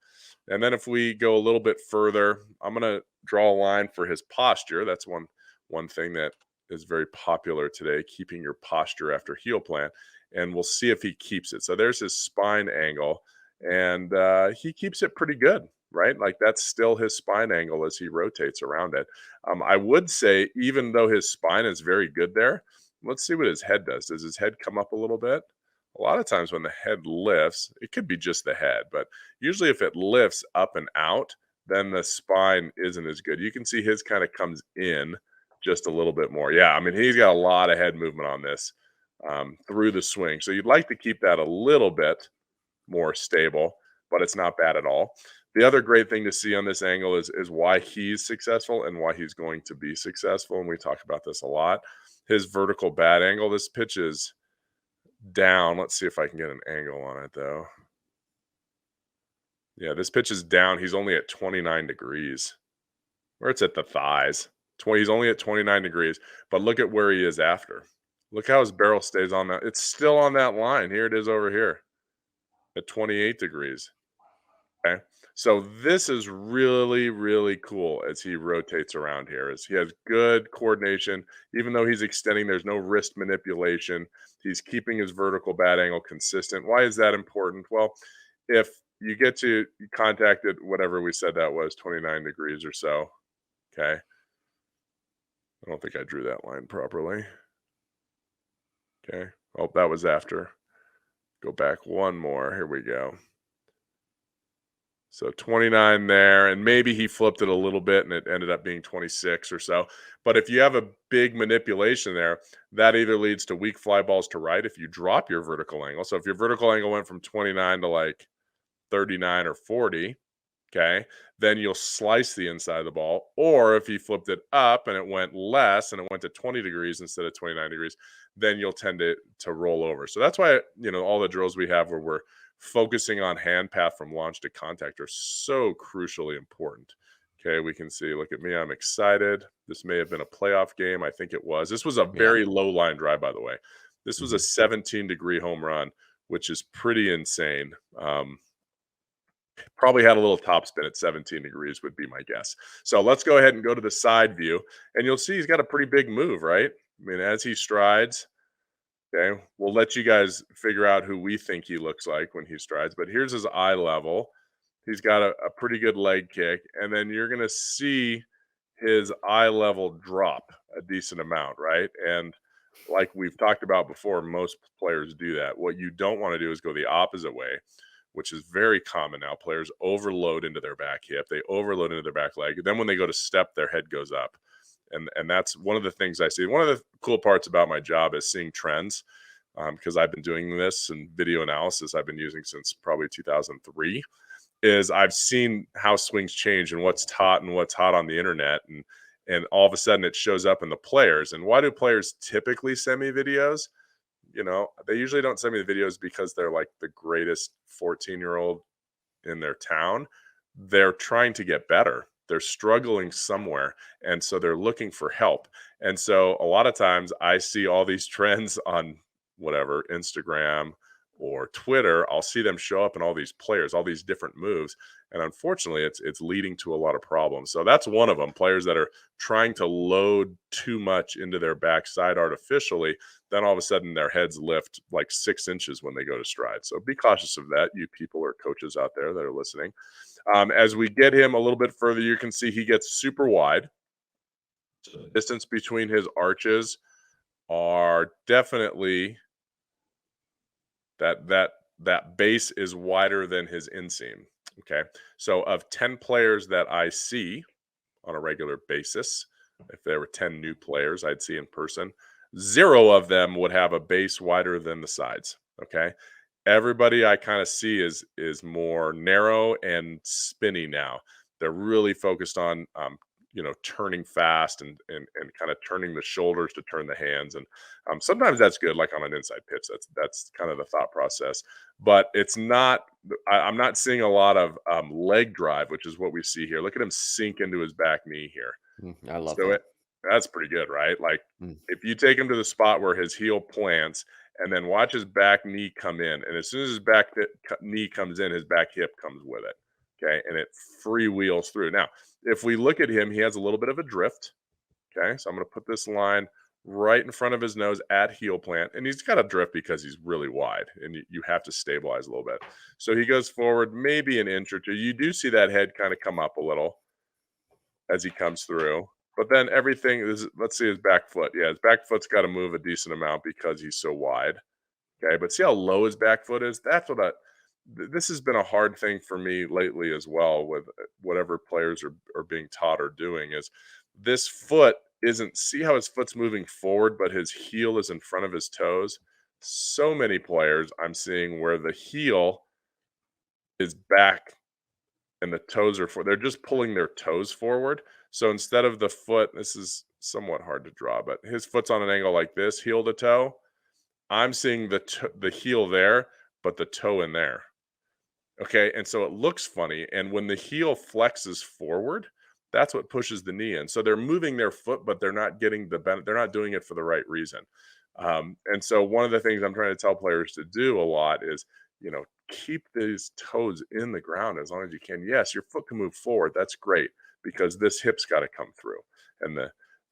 And then if we go a little bit further, I'm going to draw a line for his posture. That's one thing that is very popular today, keeping your posture after heel plant. And we'll see if he keeps it. So there's his spine angle, and he keeps it pretty good, right? Like that's still his spine angle as he rotates around it. I would say, even though his spine is very good there, let's see what his head does. Does his head come up a little bit? A lot of times when the head lifts, it could be just the head, but usually if it lifts up and out, then the spine isn't as good. You can see his kind of comes in just a little bit more. Yeah, I mean, he's got a lot of head movement on this through the swing. So you'd like to keep that a little bit more stable, but it's not bad at all. The other great thing to see on this angle is why he's successful and why he's going to be successful. And we talk about this a lot. His vertical bat angle, this pitch is down. Let's see if I can get an angle on it though. Yeah, this pitch is down. He's only at 29 degrees. Where it's at the thighs. He's only at 29 degrees, but look at where he is after. Look how his barrel stays on that. It's still on that line. Here it is over here at 28 degrees. Okay. So this is really, really cool as he rotates around here. As he has good coordination, even though he's extending, there's no wrist manipulation. He's keeping his vertical bat angle consistent. Why is that important? Well, if you get to contact it, whatever we said that was, 29 degrees or so. Okay. I don't think I drew that line properly. Okay. Oh, that was after. Go back one more. Here we go. So 29 there, and maybe he flipped it a little bit and it ended up being 26 or so. But if you have a big manipulation there, that either leads to weak fly balls to right if you drop your vertical angle. So if your vertical angle went from 29 to like 39 or 40, okay, then you'll slice the inside of the ball. Or if he flipped it up and it went less and it went to 20 degrees instead of 29 degrees, then you'll tend to roll over. So that's why, all the drills we have where we're focusing on hand path from launch to contact are so crucially important. Okay, we can see, look at me, I'm excited. This may have been a playoff game. I think it was. This was a Yeah. very low line drive, by the way. This was a 17-degree home run, which is pretty insane. Probably had a little topspin at 17 degrees would be my guess. So let's go ahead and go to the side view, and you'll see he's got a pretty big move, right? I mean, as he strides, okay, we'll let you guys figure out who we think he looks like when he strides. But here's his eye level. He's got a pretty good leg kick. And then you're going to see his eye level drop a decent amount, right? And like we've talked about before, most players do that. What you don't want to do is go the opposite way, which is very common now. Players overload into their back hip. They overload into their back leg. Then when they go to step, their head goes up. And that's one of the things I see. One of the cool parts about my job is seeing trends, because I've been doing this and video analysis I've been using since probably 2003, is I've seen how swings change and what's taught and what's hot on the internet. And all of a sudden it shows up in the players. And why do players typically send me videos? They usually don't send me the videos because they're like the greatest 14-year-old in their town. They're trying to get better. They're struggling somewhere. And so they're looking for help. And so a lot of times I see all these trends on whatever, Instagram or Twitter. I'll see them show up in all these players, all these different moves. And unfortunately, it's leading to a lot of problems. So that's one of them, players that are trying to load too much into their backside artificially. Then all of a sudden their heads lift like 6 inches when they go to stride. So be cautious of that, you people or coaches out there that are listening. As we get him a little bit further, you can see he gets super wide. So the distance between his arches are definitely that base is wider than his inseam. Okay. So of 10 players that I see on a regular basis, if there were 10 new players I'd see in person, 0 of them would have a base wider than the sides. Okay. Everybody I kind of see is more narrow and spinny now. They're really focused on turning fast and kind of turning the shoulders to turn the hands. And sometimes that's good, like on an inside pitch. That's kind of the thought process. But it's not. I'm not seeing a lot of leg drive, which is what we see here. Look at him sink into his back knee here. I love So that. that's pretty good, right? Like Mm. if you take him to the spot where his heel plants and then watch his back knee come in, and as soon as his back knee comes in, his back hip comes with it. Okay, and it freewheels through. Now, if we look at him, he has a little bit of a drift. Okay, so I'm going to put this line right in front of his nose at heel plant, and he's got a drift because he's really wide, and you have to stabilize a little bit. So he goes forward maybe an inch or two. You do see that head kind of come up a little as he comes through. But then everything is, let's see his back foot. Yeah, his back foot's got to move a decent amount because he's so wide. Okay, but see how low his back foot is? That's what this has been a hard thing for me lately as well with whatever players are being taught or doing is this foot isn't, see how his foot's moving forward, but his heel is in front of his toes. So many players I'm seeing where the heel is back and the toes are they're just pulling their toes forward. So instead of the foot, this is somewhat hard to draw, but his foot's on an angle like this, heel to toe. I'm seeing the heel there, but the toe in there. Okay, and so it looks funny, and when the heel flexes forward, that's what pushes the knee in. So they're moving their foot, but they're not getting they're not doing it for the right reason. And so one of the things I'm trying to tell players to do a lot is, keep these toes in the ground as long as you can. Yes, your foot can move forward. That's great because this hip's got to come through, and the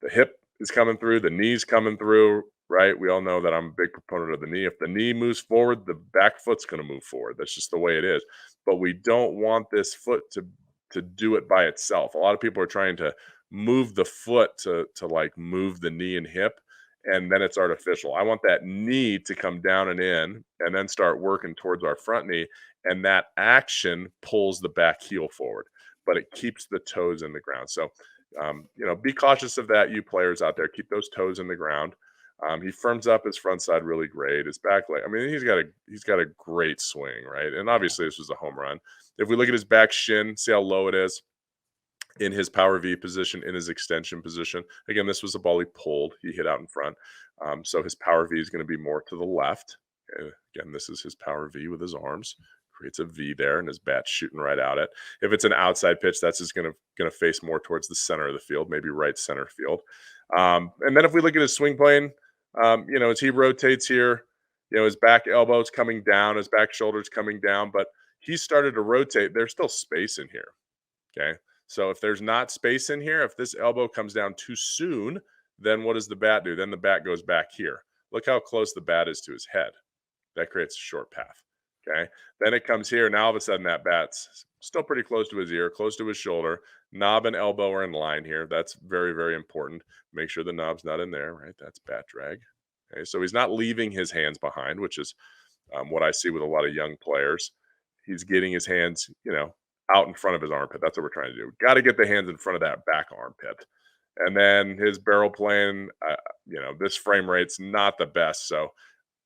hip is coming through, the knee's coming through. Right? We all know that I'm a big proponent of the knee. If the knee moves forward, the back foot's going to move forward. That's just the way it is. But we don't want this foot to do it by itself. A lot of people are trying to move the foot to like move the knee and hip, and then it's artificial. I want that knee to come down and in and then start working towards our front knee, and that action pulls the back heel forward, but it keeps the toes in the ground. So be cautious of that, you players out there. Keep those toes in the ground. He firms up his front side really great. His back leg, I mean, he's got a great swing, right? And obviously, this was a home run. If we look at his back shin, see how low it is in his power V position, in his extension position. Again, this was a ball he pulled. He hit out in front, so his power V is going to be more to the left. Again, this is his power V with his arms. Creates a V there, and his bat's shooting right out it. If it's an outside pitch, that's just going to face more towards the center of the field, maybe right center field. And then if we look at his swing plane, as he rotates here, his back elbow's coming down, his back shoulder's coming down, but he started to rotate. There's still space in here. Okay. So if there's not space in here, if this elbow comes down too soon, then what does the bat do? Then the bat goes back here. Look how close the bat is to his head. That creates a short path. Okay. Then it comes here. Now all of a sudden that bat's still pretty close to his ear, close to his shoulder. Knob and elbow are in line here. That's very, very important. Make sure the knob's not in there, right? That's bat drag. Okay. So he's not leaving his hands behind, which is what I see with a lot of young players. He's getting his hands, out in front of his armpit. That's what we're trying to do. Got to get the hands in front of that back armpit. And then his barrel plane, this frame rate's not the best. So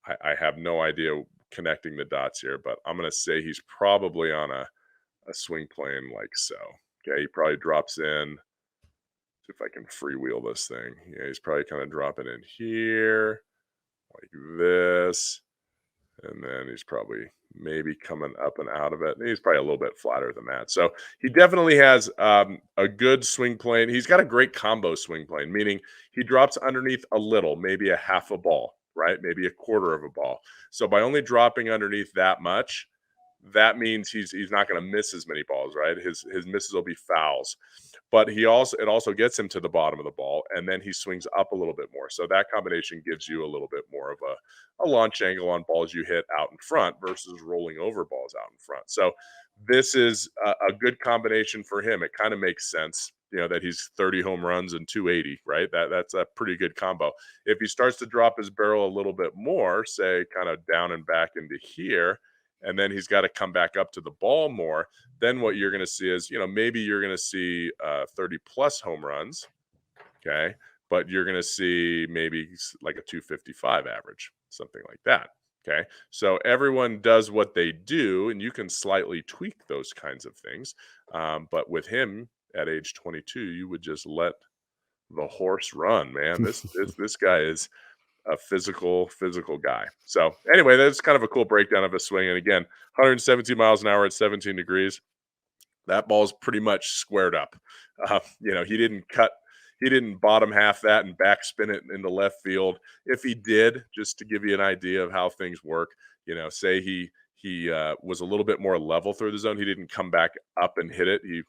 I have no idea connecting the dots here, but I'm going to say he's probably on a swing plane like so. Okay, he probably drops in. See if I can freewheel this thing. Yeah, he's probably kind of dropping in here like this. And then he's probably maybe coming up and out of it. And he's probably a little bit flatter than that. So he definitely has a good swing plane. He's got a great combo swing plane, meaning he drops underneath a little, maybe a half a ball, right? Maybe a quarter of a ball. So by only dropping underneath that much, that means he's not going to miss as many balls, right? His misses will be fouls. But it also gets him to the bottom of the ball, and then he swings up a little bit more. So that combination gives you a little bit more of a launch angle on balls you hit out in front versus rolling over balls out in front. So this is a good combination for him. It kind of makes sense, that he's 30 home runs and 280, right? That's a pretty good combo. If he starts to drop his barrel a little bit more, say kind of down and back into here, and then he's got to come back up to the ball more, then what you're going to see is, maybe you're going to see 30 plus home runs. Okay. But you're going to see maybe like a 255 average, something like that. Okay. So everyone does what they do, and you can slightly tweak those kinds of things. But with him at age 22, you would just let the horse run, man. This guy is a physical guy. So anyway, that's kind of a cool breakdown of his swing. And again, 117 miles an hour at 17 degrees. That ball's pretty much squared up. He didn't bottom half that and backspin it into left field. If he did, just to give you an idea of how things work, say he was a little bit more level through the zone. He didn't come back up and hit it. He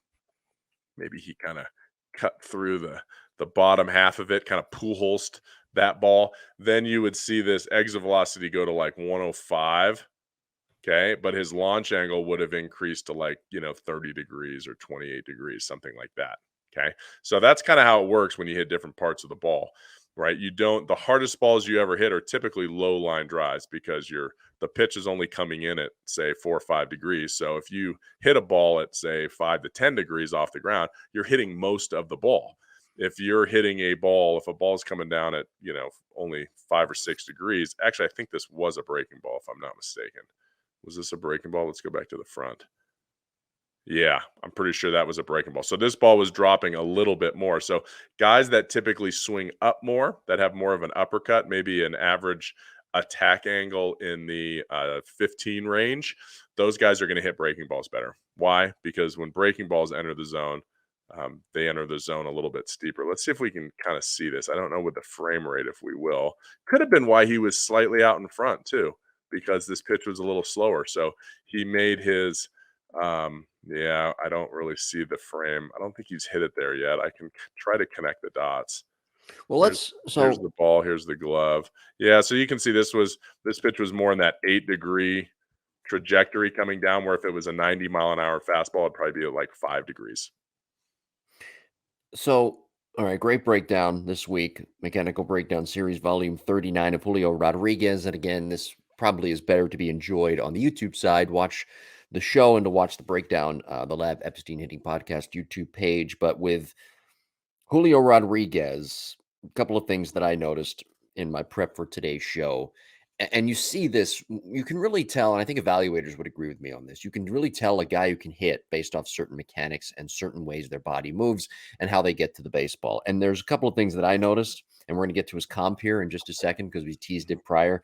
kind of cut through the bottom half of it, kind of Pujols that ball. Then you would see this exit velocity go to like 105. Okay. But his launch angle would have increased to like, 30 degrees or 28 degrees, something like that. Okay. So that's kind of how it works when you hit different parts of the ball, right? The hardest balls you ever hit are typically low line drives because the pitch is only coming in at, say, 4 or 5 degrees. So if you hit a ball at, say, 5 to 10 degrees off the ground, you're hitting most of the ball. If a ball's coming down at, only 5 or 6 degrees, actually, I think this was a breaking ball, if I'm not mistaken. Was this a breaking ball? Let's go back to the front. Yeah, I'm pretty sure that was a breaking ball. So this ball was dropping a little bit more. So guys that typically swing up more, that have more of an uppercut, maybe an average attack angle in the 15 range, those guys are going to hit breaking balls better. Why? Because when breaking balls enter the zone, they enter the zone a little bit steeper. Let's see if we can kind of see this. I don't know with the frame rate if we will. Could have been why he was slightly out in front too, because this pitch was a little slower. So he made his yeah, I don't really see the frame. I don't think he's hit it there yet. I can try to connect the dots. Well, Here's let's here's so the ball, here's the glove. Yeah, so you can see this pitch was more in that 8-degree trajectory coming down, where if it was a 90-mile-an-hour fastball, it'd probably be at like 5 degrees. So, all right, great breakdown this week. Mechanical Breakdown Series, Volume 39 of Julio Rodriguez. And again, this probably is better to be enjoyed on the YouTube side. Watch the show and to watch the breakdown, the Lab Epstein Hitting Podcast YouTube page. But with Julio Rodriguez, a couple of things that I noticed in my prep for today's show. And you see this, you can really tell, and I think evaluators would agree with me on this. You can really tell a guy who can hit based off certain mechanics and certain ways their body moves and how they get to the baseball. And there's a couple of things that I noticed, and we're going to get to his comp here in just a second because we teased it prior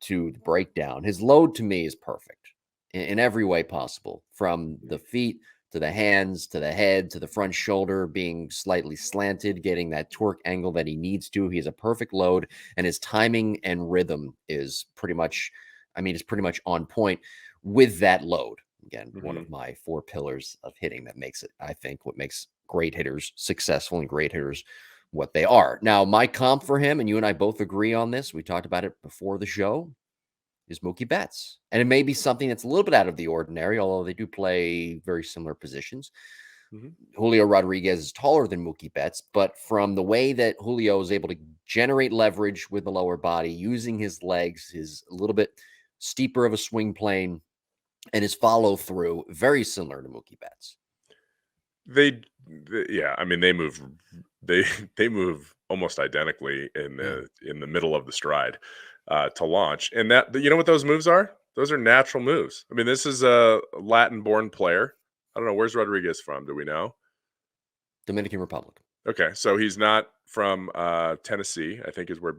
to the breakdown. His load to me is perfect in every way possible, from the feet to the hands, to the head, to the front shoulder being slightly slanted, getting that torque angle that he needs to. He has a perfect load, and his timing and rhythm is pretty much, it's pretty much on point with that load. Again, one Mhm. of my 4 pillars of hitting that makes it, I think, what makes great hitters successful and great hitters what they are. Now, my comp for him, and you and I both agree on this, we talked about it before the show, is Mookie Betts. And it may be something that's a little bit out of the ordinary, although they do play very similar positions. Mhm. Julio Rodriguez is taller than Mookie Betts, but from the way that Julio is able to generate leverage with the lower body, using his legs, his a little bit steeper of a swing plane, and his follow through, very similar to Mookie Betts. They, yeah, I mean, they they move almost identically Yeah. in the middle of the stride to launch, and that you know what those moves are? Those are natural moves. I mean, this is a Latin-born player. I don't know, where's Rodriguez from. Do we know? Dominican Republic. Okay, so he's not from Tennessee. I think is where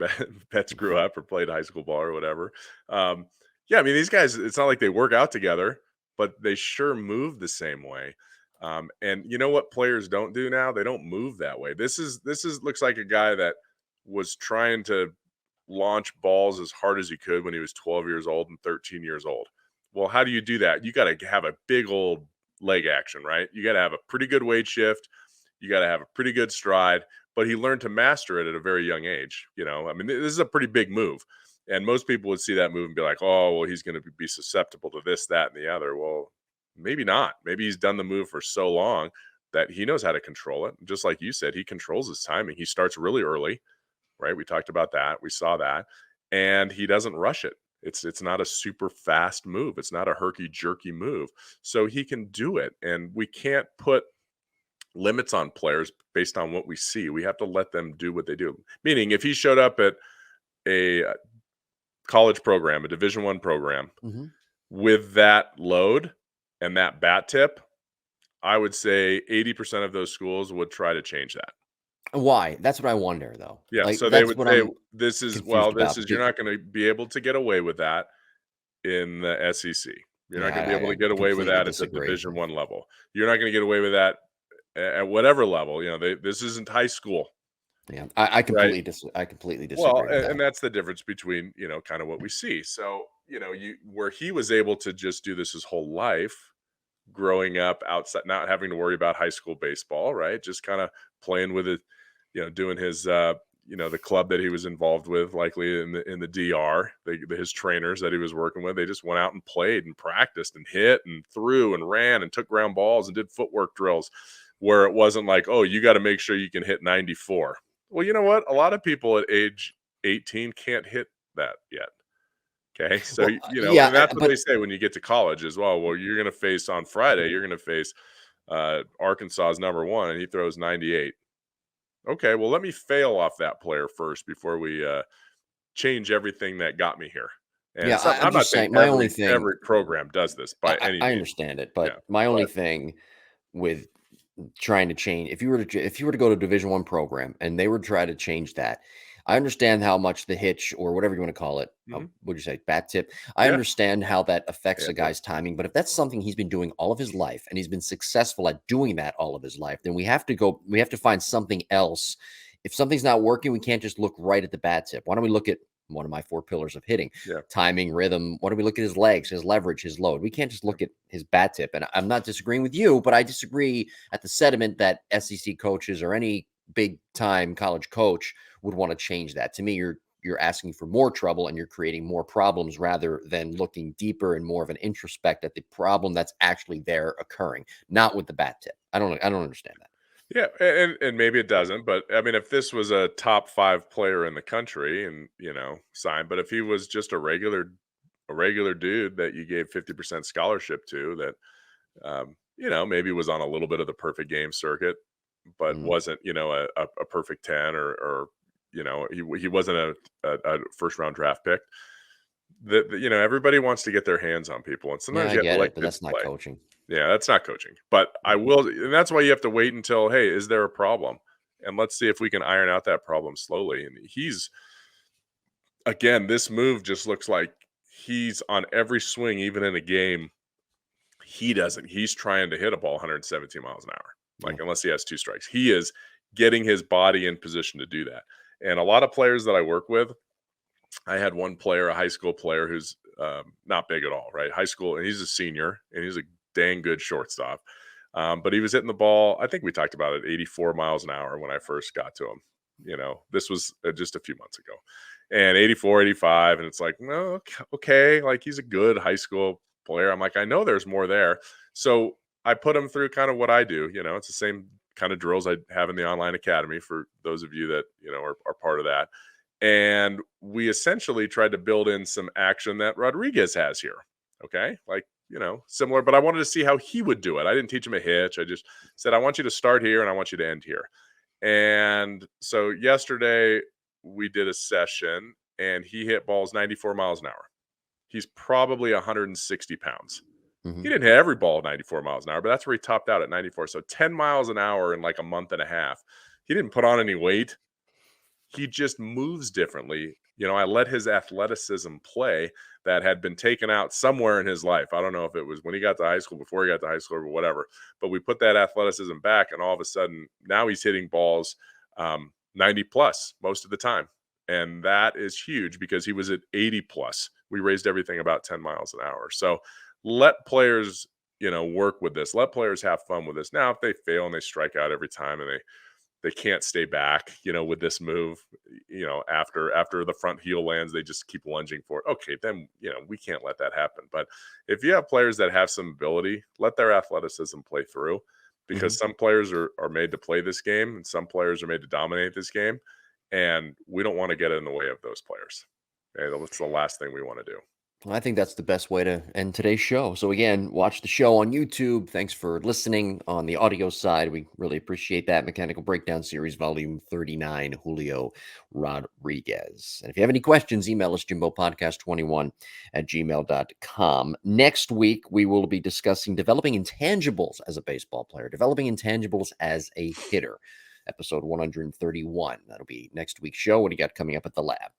Betts grew up or played high school ball or whatever. Yeah, I mean, these guys. It's not like they work out together, but they sure move the same way. And you know what players don't do now? They don't move that way. This is looks like a guy that was trying to launch balls as hard as he could when he was 12 years old and 13 years old. Well, how do you do that? You got to have a big old leg action, right? You got to have a pretty good weight shift. You got to have a pretty good stride. But he learned to master it at a very young age. I mean, this is a pretty big move. And most people would see that move and be like, oh, well, he's going to be susceptible to this, that, and the other. Well, maybe not. Maybe he's done the move for so long that he knows how to control it. Just like you said, he controls his timing. He starts really early, right? We talked about that. We saw that. And he doesn't rush it. It's not a super fast move. It's not a herky jerky move. So he can do it. And we can't put limits on players based on what we see. We have to let them do what they do. Meaning if he showed up at a college program, a Division I program Mm-hmm. with that load and that bat tip, I would say 80% of those schools would try to change that. Why? That's what I wonder, though. Yeah, Like, so they that's would what say I'm this is confused this about. is you're not going to be able to get away with that in the SEC. You're not Yeah, going to be able to I get away with completely that at the disagree. Division I level. You're not going to get away with that at whatever level. This isn't high school, Yeah, I right? I completely Well, disagree with and that. that's the difference between, kind of what we see. So, you where he was able to just do this his whole life, growing up outside, not having to worry about high school baseball, right? Just kind of playing with it, doing his the club that he was involved with, likely in the DR, his trainers that he was working with, they just went out and played and practiced and hit and threw and ran and took ground balls and did footwork drills. where it wasn't like, oh, you got to make sure you can hit 94. Well, you know what? A lot of people at age 18 can't hit that yet. Okay. So, Well, and yeah, that's what they but say when you get to college as well. Well, you're going to face on Friday, you're going to face Arkansas's number one, and he throws 98. Okay. Well, let me fail off that player first before we change everything that got me here. And yeah, so I'm I'm not just saying saying my only thing. every program does this by any I means. understand it, Yeah. but my only But thing with trying to change, if you were to go to a Division 1 program and they were to try to change that, I understand how much the hitch or whatever you want to call it, mhm, would you say bat tip? I yeah, understand how that affects yeah, a guy's timing, but if that's something he's been doing all of his life and he's been successful at doing that all of his life, then we have to find something else. If something's not working, we can't just look right at the bat tip. Why don't we look at one of my 4 pillars of hitting? yeah, Timing, rhythm. Why don't we look at his legs, his leverage, his load? We can't just yeah. look at his bat tip. And I'm not disagreeing with you, but I disagree at the sentiment that SEC coaches or any big time college coach would want to change that. To me, you're asking for more trouble and you're creating more problems rather than looking deeper and more of an introspect at the problem that's actually there occurring, not with the bat tip. I don't understand that. Yeah, and maybe it doesn't, but I mean, if this was a top 5 player in the country and, signed, but if he was just a regular dude that you gave 50% scholarship to that, maybe was on a little bit of the perfect game circuit, but Mhm. wasn't, a perfect 10 or he wasn't a first round draft pick. Everybody wants to get their hands on people, and Yeah, sometimes I you have to get let it, but kids that's not play. coaching. Yeah, that's not coaching. But I Mhm. will, and that's why you have to wait until, hey, is there a problem? And let's see if we can iron out that problem slowly. And again, this move just looks like he's on every swing, even in a game. He doesn't. He's trying to hit a ball 117 miles an hour, like Yeah. unless he has 2 strikes. He is getting his body in position to do that. And a lot of players that I work with, I had one player, a high school player who's not big at all, right? High school, and he's a senior, and he's a dang good shortstop. But he was hitting the ball, I think we talked about it, 84 miles an hour when I first got to him. This was just a few months ago. And 84, 85. And it's like, no, okay. Like he's a good high school player. I'm like, I know there's more there. So I put him through kind of what I do. It's the same kind of drills I have in the online academy for those of you that, are part of that. And we essentially tried to build in some action that Rodriguez has here. Okay. Like, similar, but I wanted to see how he would do it. I didn't teach him a hitch. I just said, I want you to start here and I want you to end here. And so yesterday we did a session and he hit balls 94 miles an hour. He's probably 160 pounds. He Mhm. didn't hit every ball 94 miles an hour, but that's where he topped out at 94. So 10 miles an hour in like a month and a half. He didn't put on any weight. He just moves differently. I let his athleticism play that had been taken out somewhere in his life. I don't know if it was when he got to high school, before he got to high school, or whatever. But we put that athleticism back, and all of a sudden, now he's hitting balls 90 plus most of the time. And that is huge because he was at 80 plus. We raised everything about 10 miles an hour. So let players, work with this. Let players have fun with this. Now, if they fail and they strike out every time and they can't stay back, with this move, after the front heel lands, they just keep lunging for it. Okay, then, we can't let that happen. But if you have players that have some ability, let their athleticism play through because Mhm. some players are made to play this game and some players are made to dominate this game. And we don't want to get in the way of those players. Okay, that's the last thing we want to do. Well, I think that's the best way to end today's show. So again, watch the show on YouTube. Thanks for listening on the audio side. We really appreciate that. Mechanical Breakdown Series, Volume 39, Julio Rodriguez. And if you have any questions, email us jimbopodcast21 at gmail.com. Next week, we will be discussing developing intangibles as a baseball player, developing intangibles as a hitter. Episode 131. That'll be next week's show. What do you got coming up at the lab?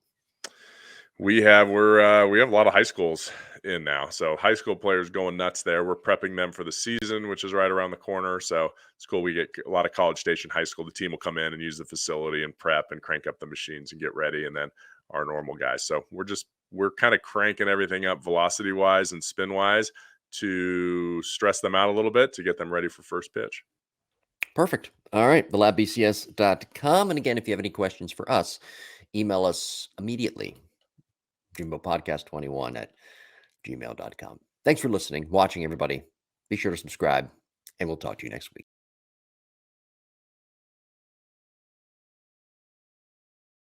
We have a lot of high schools in now. So high school players going nuts there. We're prepping them for the season, which is right around the corner. So it's cool. We get a lot of College Station high school. The team will come in and use the facility and prep and crank up the machines and get ready. And then our normal guys. So we're kind of cranking everything up velocity wise and spin wise to stress them out a little bit to get them ready for first pitch. Perfect. All right. TheLabBCS.com. And again, if you have any questions for us, email us immediately. JimboPodcast21 at gmail.com. Thanks for listening, watching, everybody. Be sure to subscribe, and we'll talk to you next week.